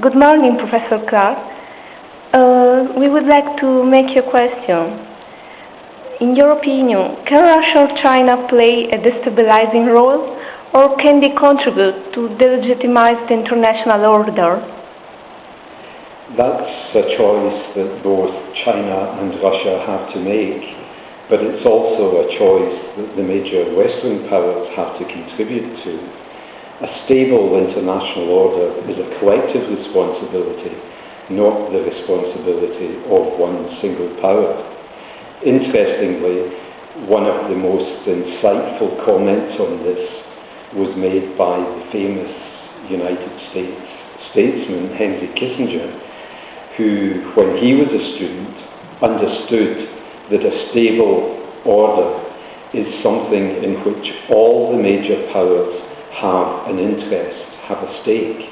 Good morning, Professor Clark. We would like to make you a question. In your opinion, can Russia or China play a destabilizing role, or can they contribute to delegitimize the international order? That's a choice that both China and Russia have to make, but it's also a choice that the major Western powers have to contribute to. A stable international order is a collective responsibility, not the responsibility of one single power. Interestingly, one of the most insightful comments on this was made by the famous United States statesman Henry Kissinger, who, when he was a student, understood that a stable order is something in which all the major powers have an interest, have a stake.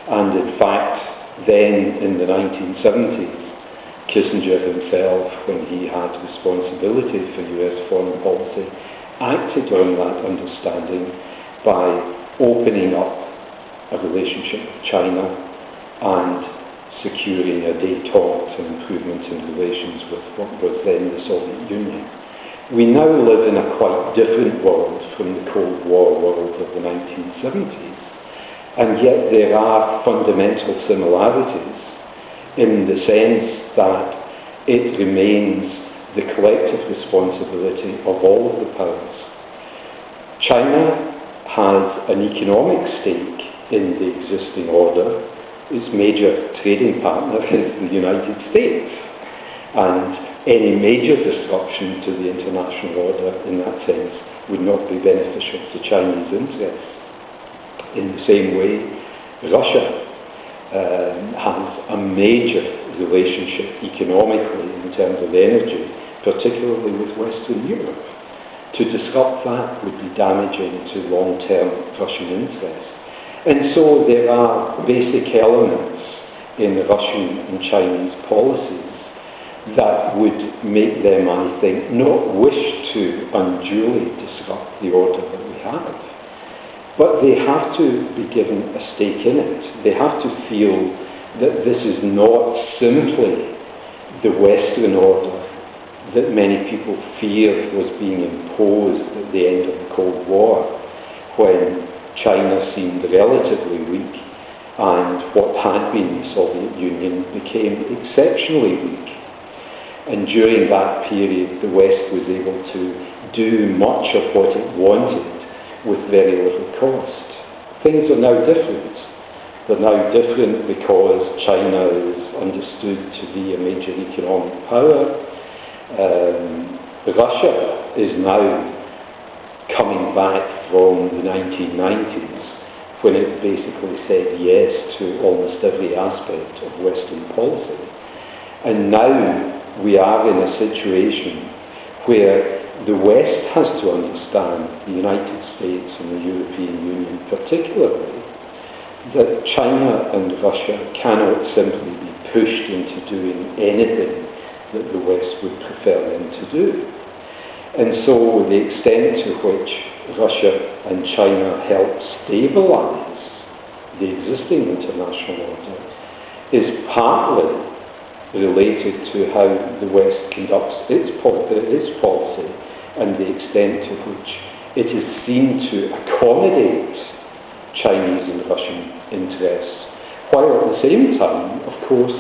And in fact, then in the 1970s, Kissinger himself, when he had responsibility for US foreign policy, acted on that understanding by opening up a relationship with China and securing a détente and improvement in relations with what was then the Soviet Union. We now live in a quite different world from the Cold War world of the 1970s, and yet there are fundamental similarities in the sense that it remains the collective responsibility of all of the powers. China has an economic stake in the existing order. Its major trading partner is the United States, and any major disruption to the international order in that sense would not be beneficial to Chinese interests. In the same way, Russia has a major relationship economically in terms of energy, particularly with Western Europe. To disrupt that would be damaging to long-term Russian interests. And so there are basic elements in Russian and Chinese policies that would make them, I think, not wish to unduly disrupt the order that we have. But they have to be given a stake in it. They have to feel that this is not simply the Western order that many people feared was being imposed at the end of the Cold War, when China seemed relatively weak and what had been the Soviet Union became exceptionally weak. And during that period, the West was able to do much of what it wanted with very little cost. Things are now different. They're now different because China is understood to be a major economic power. Russia is now coming back from the 1990s, when it basically said yes to almost every aspect of Western policy. And now we are in a situation where the West has to understand, the United States and the European Union particularly, that China and Russia cannot simply be pushed into doing anything that the West would prefer them to do. And so the extent to which Russia and China help stabilize the existing international order is partly related to how the West conducts its policy and the extent to which it is seen to accommodate Chinese and Russian interests, while at the same time, of course,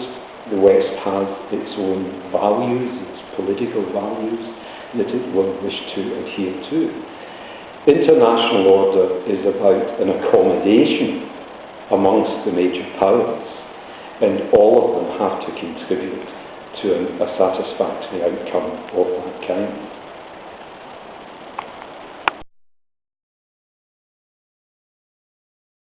the West has its own values, its political values, that it will wish to adhere to. International order is about an accommodation amongst the major powers, and all of them have to contribute to a satisfactory outcome of that kind.